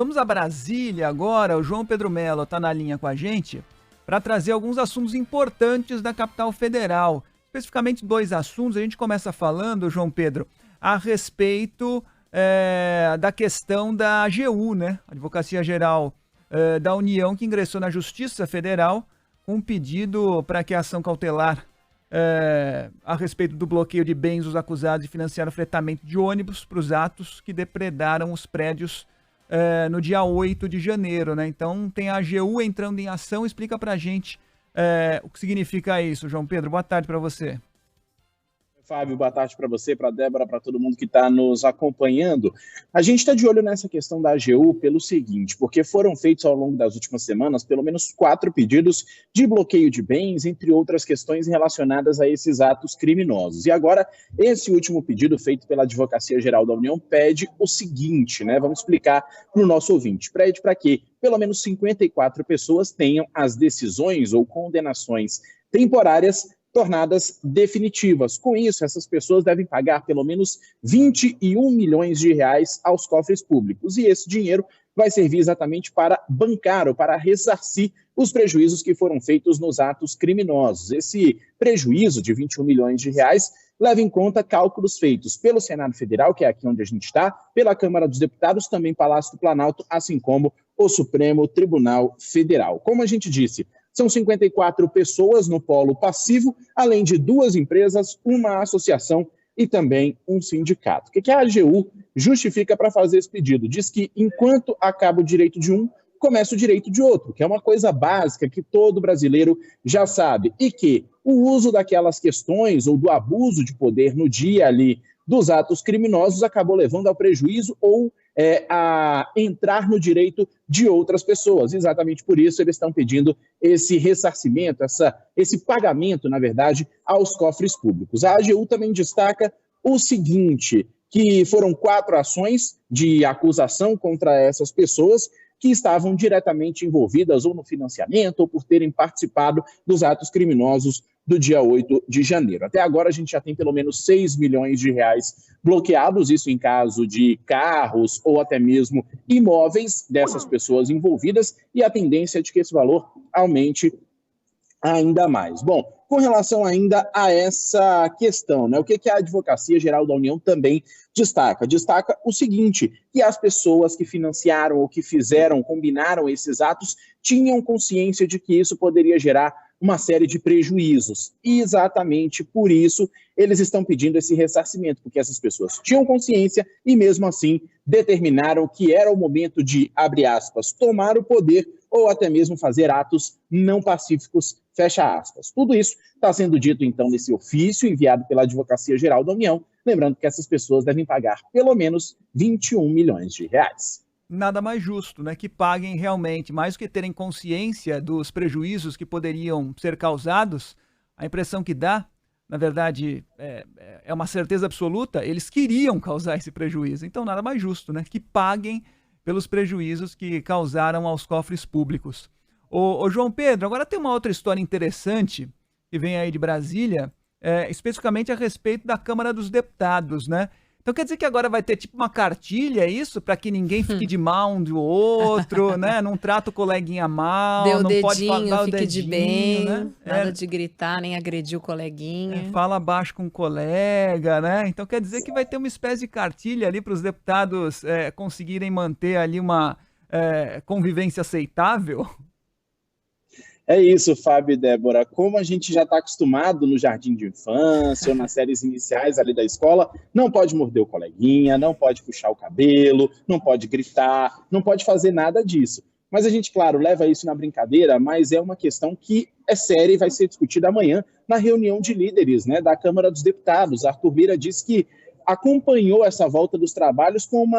Vamos a Brasília agora. O João Pedro Mello está na linha com a gente para trazer alguns assuntos importantes da capital federal. Especificamente 2 assuntos. A gente começa falando, João Pedro, a respeito da questão da AGU, né? Advocacia Geral da União, que ingressou na Justiça Federal com um pedido para que a ação cautelar a respeito do bloqueio de bens dos acusados de financiar o fretamento de ônibus para os atos que depredaram os prédios no dia 8 de janeiro, né? Então tem a AGU entrando em ação. Explica pra gente o que significa isso, João Pedro. Boa tarde para você. Fábio, boa tarde para você, para a Débora, para todo mundo que está nos acompanhando. A gente está de olho nessa questão da AGU pelo seguinte, porque foram feitos ao longo das últimas semanas pelo menos 4 pedidos de bloqueio de bens, entre outras questões relacionadas a esses atos criminosos. E agora, esse último pedido feito pela Advocacia Geral da União pede o seguinte, né? Vamos explicar para o nosso ouvinte. Pede para que pelo menos 54 pessoas tenham as decisões ou condenações temporárias tornadas definitivas. Com isso, essas pessoas devem pagar pelo menos 21 milhões de reais aos cofres públicos. E esse dinheiro vai servir exatamente para bancar ou para ressarcir os prejuízos que foram feitos nos atos criminosos. Esse prejuízo de 21 milhões de reais leva em conta cálculos feitos pelo Senado Federal, que é aqui onde a gente está, pela Câmara dos Deputados, também Palácio do Planalto, assim como o Supremo Tribunal Federal. Como a gente disse, são 54 pessoas no polo passivo, além de 2 empresas, uma associação e também um sindicato. O que a AGU justifica para fazer esse pedido? Diz que enquanto acaba o direito de um, começa o direito de outro, que é uma coisa básica que todo brasileiro já sabe, e que o uso daquelas questões ou do abuso de poder no dia ali dos atos criminosos acabou levando ao prejuízo ou a entrar no direito de outras pessoas. Exatamente por isso eles estão pedindo esse ressarcimento, esse pagamento, na verdade, aos cofres públicos. A AGU também destaca o seguinte, que foram 4 ações de acusação contra essas pessoas que estavam diretamente envolvidas ou no financiamento ou por terem participado dos atos criminosos do dia 8 de janeiro. Até agora a gente já tem pelo menos 6 milhões de reais bloqueados, isso em caso de carros ou até mesmo imóveis dessas pessoas envolvidas, e a tendência é de que esse valor aumente ainda mais. Bom, com relação ainda a essa questão, né, o que a Advocacia Geral da União também destaca? Destaca o seguinte, que as pessoas que financiaram ou que fizeram, combinaram esses atos, tinham consciência de que isso poderia gerar uma série de prejuízos. E exatamente por isso eles estão pedindo esse ressarcimento, porque essas pessoas tinham consciência e mesmo assim determinaram que era o momento de, abre aspas, tomar o poder ou até mesmo fazer atos não pacíficos, fecha aspas. Tudo isso está sendo dito então nesse ofício enviado pela Advocacia Geral da União, lembrando que essas pessoas devem pagar pelo menos 21 milhões de reais. Nada mais justo, né? Que paguem realmente, mais do que terem consciência dos prejuízos que poderiam ser causados. A impressão que dá, na verdade, é uma certeza absoluta, eles queriam causar esse prejuízo. Então, nada mais justo, né? Que paguem pelos prejuízos que causaram aos cofres públicos. Ô João Pedro, agora tem uma outra história interessante que vem aí de Brasília, especificamente a respeito da Câmara dos Deputados, né? Então quer dizer que agora vai ter tipo uma cartilha, é isso? Para que ninguém fique de mal um do outro, né? Não trata o coleguinha mal, Deu não dedinho, pode falar o fique dedinho, de bem, né? nada de gritar, nem agredir o coleguinha. Fala baixo com o colega, né? Então quer dizer que vai ter uma espécie de cartilha ali para os deputados conseguirem manter ali uma convivência aceitável? É isso, Fábio e Débora. Como a gente já está acostumado no jardim de infância ou nas séries iniciais ali da escola, não pode morder o coleguinha, não pode puxar o cabelo, não pode gritar, não pode fazer nada disso. Mas a gente, claro, leva isso na brincadeira, mas é uma questão que é séria e vai ser discutida amanhã na reunião de líderes, né, da Câmara dos Deputados. Arthur Lira disse que acompanhou essa volta dos trabalhos como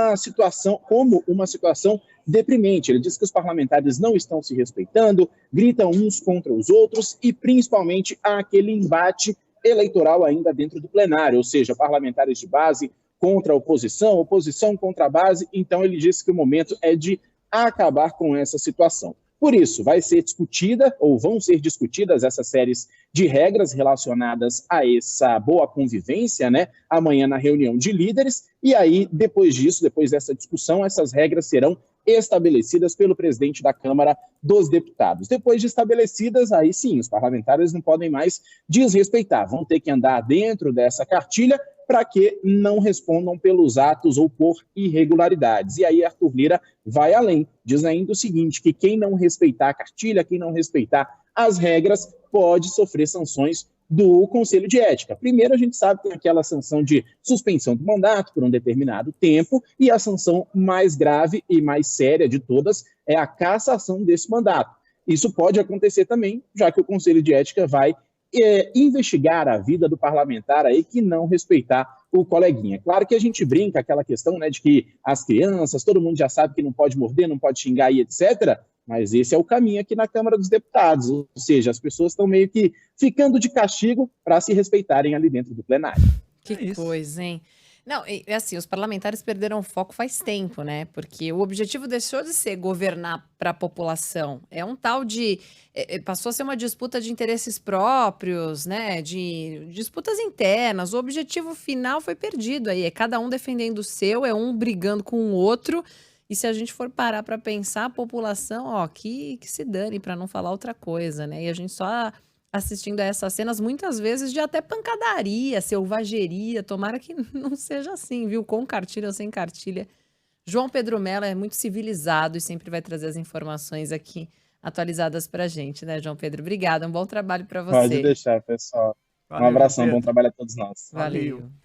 uma situação deprimente. Ele diz que os parlamentares não estão se respeitando, gritam uns contra os outros e, principalmente, há aquele embate eleitoral ainda dentro do plenário, ou seja, parlamentares de base contra a oposição, oposição contra a base. Então, ele disse que o momento é de acabar com essa situação. Por isso, vai ser discutida, ou vão ser discutidas essas séries de regras relacionadas a essa boa convivência, né, amanhã na reunião de líderes, e aí, depois disso, depois dessa discussão, essas regras serão estabelecidas pelo presidente da Câmara dos Deputados. Depois de estabelecidas, aí sim, os parlamentares não podem mais desrespeitar, vão ter que andar dentro dessa cartilha para que não respondam pelos atos ou por irregularidades. E aí Arthur Lira vai além, diz ainda o seguinte, que quem não respeitar a cartilha, quem não respeitar as regras, pode sofrer sanções do Conselho de Ética. Primeiro, a gente sabe que tem aquela sanção de suspensão do mandato por um determinado tempo, e a sanção mais grave e mais séria de todas é a cassação desse mandato. Isso pode acontecer também, já que o Conselho de Ética vai investigar a vida do parlamentar aí que não respeitar o coleguinha. Claro que a gente brinca aquela questão, né, de que as crianças, todo mundo já sabe que não pode morder, não pode xingar e etc., mas esse é o caminho aqui na Câmara dos Deputados, ou seja, as pessoas estão meio que ficando de castigo para se respeitarem ali dentro do plenário. Que coisa, hein? Não, é assim, os parlamentares perderam o foco faz tempo, né? Porque o objetivo deixou de ser governar para a população. É um tal de... passou a ser uma disputa de interesses próprios, né? De disputas internas. O objetivo final foi perdido aí. É cada um defendendo o seu, é um brigando com o outro. E se a gente for parar para pensar, a população, ó, que se dane, para não falar outra coisa, né? E a gente só assistindo a essas cenas, muitas vezes, de até pancadaria, selvageria. Tomara que não seja assim, viu? Com cartilha ou sem cartilha. João Pedro Mello é muito civilizado e sempre vai trazer as informações aqui atualizadas pra gente, né, João Pedro? Obrigada, um bom trabalho para você. Pode deixar, pessoal. Valeu, Um abração, Pedro. bom trabalho a todos nós. Valeu.